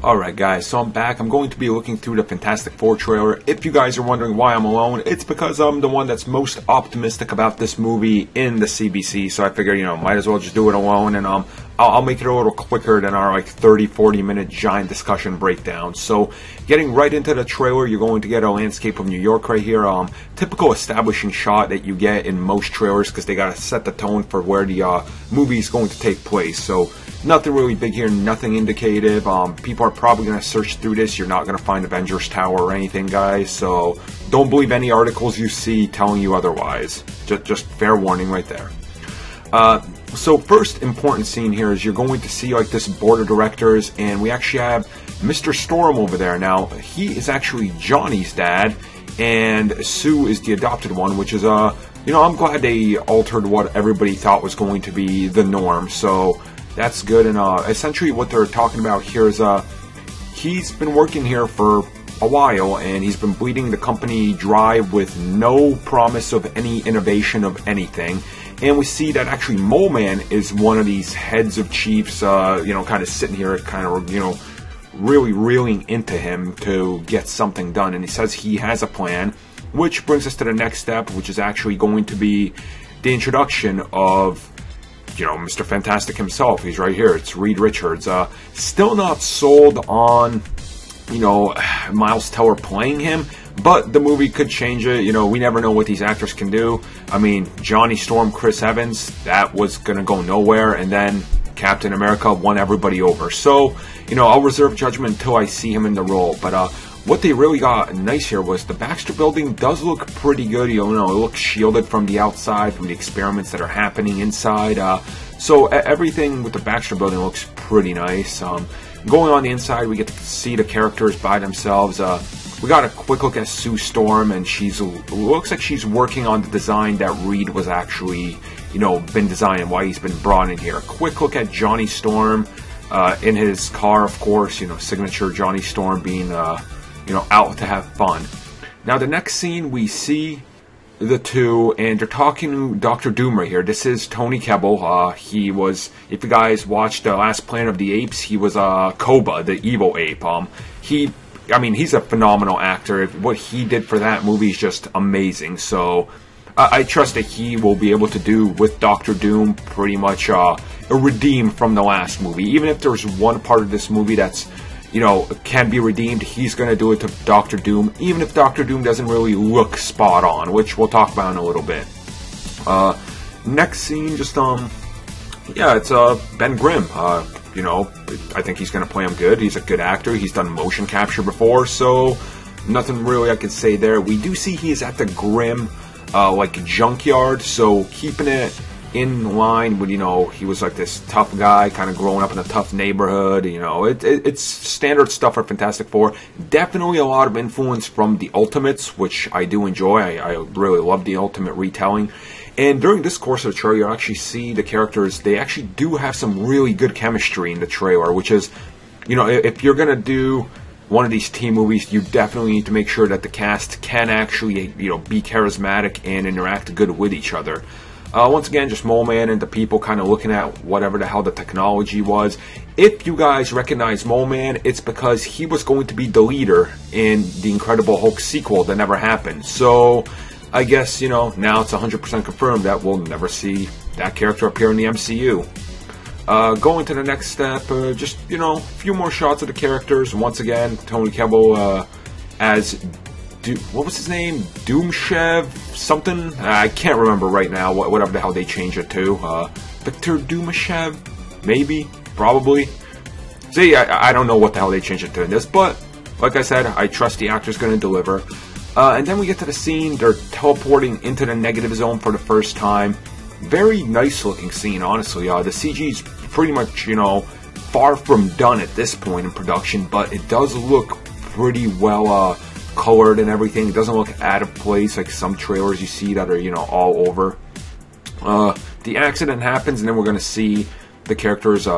Alright guys, so I'm back. I'm going to be looking through the Fantastic Four trailer. If you guys are wondering why I'm alone, it's because I'm the one that's most optimistic about this movie in the CBC, so I figured, might as well just do it alone, and I'll make it a little quicker than our 30-40 minute giant discussion breakdown. So, getting right into the trailer, you're going to get a landscape of New York right here. Typical establishing shot that you get in most trailers because they gotta set the tone for where the movie is going to take place. So, nothing really big here, nothing indicative. People are probably going to search through this. You're not going to find Avengers Tower or anything, guys. So don't believe any articles you see telling you otherwise. Just fair warning right there. So first important scene here is you're going to see this board of directors, and we actually have Mr. Storm over there. Now, he is actually Johnny's dad, and Sue is the adopted one, which is, I'm glad they altered what everybody thought was going to be the norm. So that's good, and essentially what they're talking about here is he's been working here for a while, and he's been bleeding the company dry with no promise of any innovation of anything. And we see that actually Mole Man is one of these heads of chiefs, kind of sitting here, really reeling into him to get something done. And he says he has a plan, which brings us to the next step, which is actually going to be the introduction of Mr. Fantastic himself. He's right here. It's Reed Richards. Still not sold on, Miles Teller playing him, but the movie could change it. We never know what these actors can do. I mean, Johnny Storm, Chris Evans, that was going to go nowhere, and then Captain America won everybody over. So, I'll reserve judgment until I see him in the role, but what they really got nice here was the Baxter Building does look pretty good. It looks shielded from the outside, from the experiments that are happening inside. So everything with the Baxter Building looks pretty nice. Going on the inside, we get to see the characters by themselves. We got a quick look at Sue Storm, and looks like she's working on the design that Reed was actually, been designing, why he's been brought in here. A quick look at Johnny Storm in his car, of course. Signature Johnny Storm being out to have fun. Now, the next scene, we see the two, and they're talking to Dr. Doom right here. This is Tony Kebbell. He was, if you guys watched The Last Planet of the Apes, he was Koba, the evil ape. He's a phenomenal actor. What he did for that movie is just amazing. So, I trust that he will be able to do with Dr. Doom pretty much a redeem from the last movie. Even if there's one part of this movie that's can be redeemed, he's going to do it to Dr. Doom, even if Dr. Doom doesn't really look spot on, which we'll talk about in a little bit. Next scene, it's Ben Grimm. I think he's going to play him good. He's a good actor. He's done motion capture before, so nothing really I could say there. We do see he's at the Grimm, junkyard, so keeping it in line with, he was this tough guy, kind of growing up in a tough neighborhood. It's standard stuff for Fantastic Four. Definitely a lot of influence from the Ultimates, which I do enjoy. I really love the Ultimate retelling. And during this course of the trailer, you actually see the characters, they actually do have some really good chemistry in the trailer, which is, if you're going to do one of these team movies, you definitely need to make sure that the cast can actually, be charismatic and interact good with each other. Once again, just Mole Man and the people kind of looking at whatever the hell the technology was. If you guys recognize Mole Man, it's because he was going to be the leader in the Incredible Hulk sequel that never happened. So, I guess, now it's 100% confirmed that we'll never see that character appear in the MCU. Going to the next step, a few more shots of the characters. Once again, Tony Kebbell as what was his name? Doomshev something? I can't remember right now. Whatever the hell they changed it to. Victor Dumashev? Maybe? Probably? See, I don't know what the hell they changed it to in this, but like I said, I trust the actor's going to deliver. And then we get to the scene. They're teleporting into the negative zone for the first time. Very nice looking scene, honestly. The CG's pretty much, far from done at this point in production, but it does look pretty well colored and everything. It doesn't look out of place like some trailers you see that are, all over. The accident happens, and then we're going to see the characters,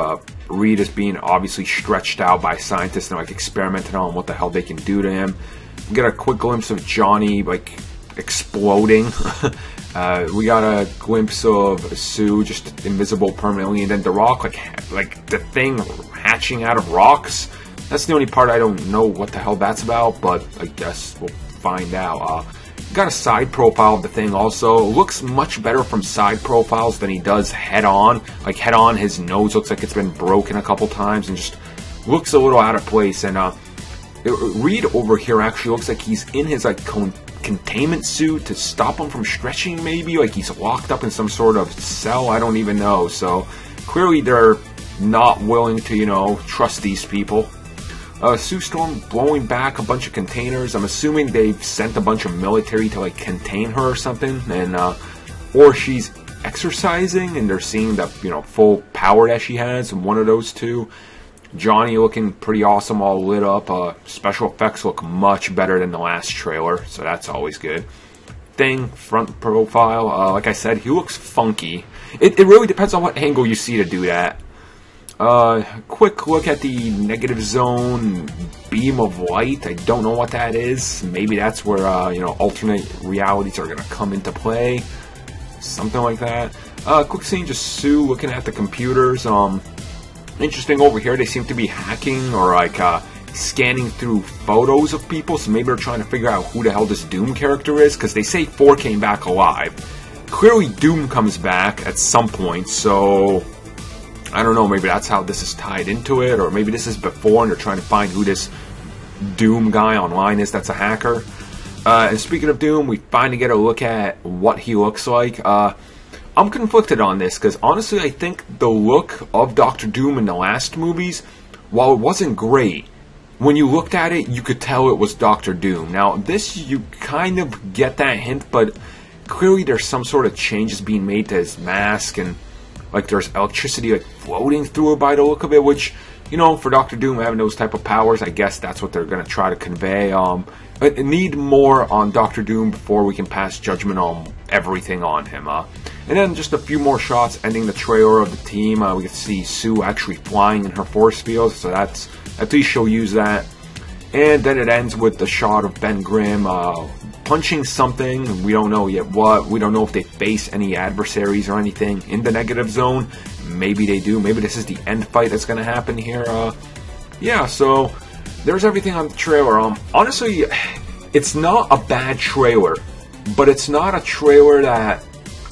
Reed is being obviously stretched out by scientists and experimenting on what the hell they can do to him. We get a quick glimpse of Johnny exploding. We got a glimpse of Sue just invisible permanently, and then the Rock, the thing hatching out of rocks. That's the only part I don't know what the hell that's about, but I guess we'll find out. Got a side profile of the Thing also. Looks much better from side profiles than he does head on. Like head on, his nose looks like it's been broken a couple times and just looks a little out of place. And Reed over here actually looks like he's in his like containment suit to stop him from stretching, maybe. Like he's locked up in some sort of cell, I don't even know. So clearly they're not willing to, you know, trust these people. Sue Storm blowing back a bunch of containers. I'm assuming they've sent a bunch of military to like contain her or something, and or she's exercising and they're seeing the, you know, full power that she has. One of those two. Johnny looking pretty awesome, all lit up. Special effects look much better than the last trailer, so that's always good. Thing front profile, like I said, he looks funky. It really depends on what angle you see to do that. Quick look at the negative zone beam of light. I don't know what that is. Maybe that's where, you know, alternate realities are going to come into play. Something like that. Quick scene, just Sue looking at the computers. Interesting over here, they seem to be hacking or like, scanning through photos of people. So maybe they're trying to figure out who the hell this Doom character is. Because they say 4 came back alive. Clearly Doom comes back at some point, so I don't know, maybe that's how this is tied into it, or maybe this is before and they're trying to find who this Doom guy online is that's a hacker. And speaking of Doom, we finally get a look at what he looks like. I'm conflicted on this, because honestly I think the look of Dr. Doom in the last movies, while it wasn't great, when you looked at it, you could tell it was Dr. Doom. Now, this, you kind of get that hint, but clearly there's some sort of changes being made to his mask, and like there's electricity like floating through it by the look of it, which, you know, for Dr. Doom having those type of powers, I guess that's what they're going to try to convey. But need more on Dr. Doom before we can pass judgment on everything on him. And then just a few more shots ending the trailer of the team. We get to see Sue actually flying in her force field, so that's, at least she'll use that. And then it ends with the shot of Ben Grimm punching something. We don't know yet what. We don't know if they face any adversaries or anything in the negative zone. Maybe they do. Maybe this is the end fight that's going to happen here. Yeah, so there's everything on the trailer. Honestly, it's not a bad trailer, but it's not a trailer that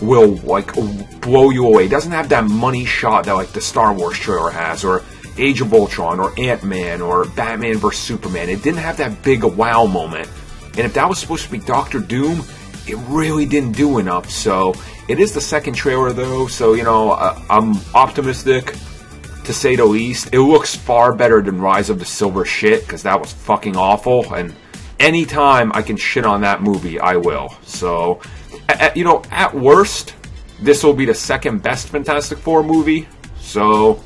will like blow you away. It doesn't have that money shot that like the Star Wars trailer has, or Age of Ultron, or Ant-Man, or Batman vs. Superman. It didn't have that big wow moment. And if that was supposed to be Dr. Doom, it really didn't do enough. So it is the second trailer though, so, you know, I'm optimistic, to say the least. It looks far better than Rise of the Silver Shit, because that was fucking awful, and anytime I can shit on that movie, I will. So, you know, at worst, this will be the second best Fantastic Four movie, so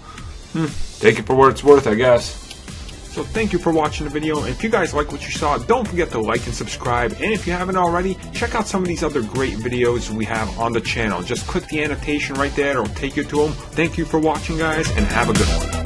take it for what it's worth, I guess. So thank you for watching the video, and if you guys like what you saw, don't forget to like and subscribe, and if you haven't already, check out some of these other great videos we have on the channel. Just click the annotation right there, it'll take you to them. Thank you for watching, guys, and have a good one.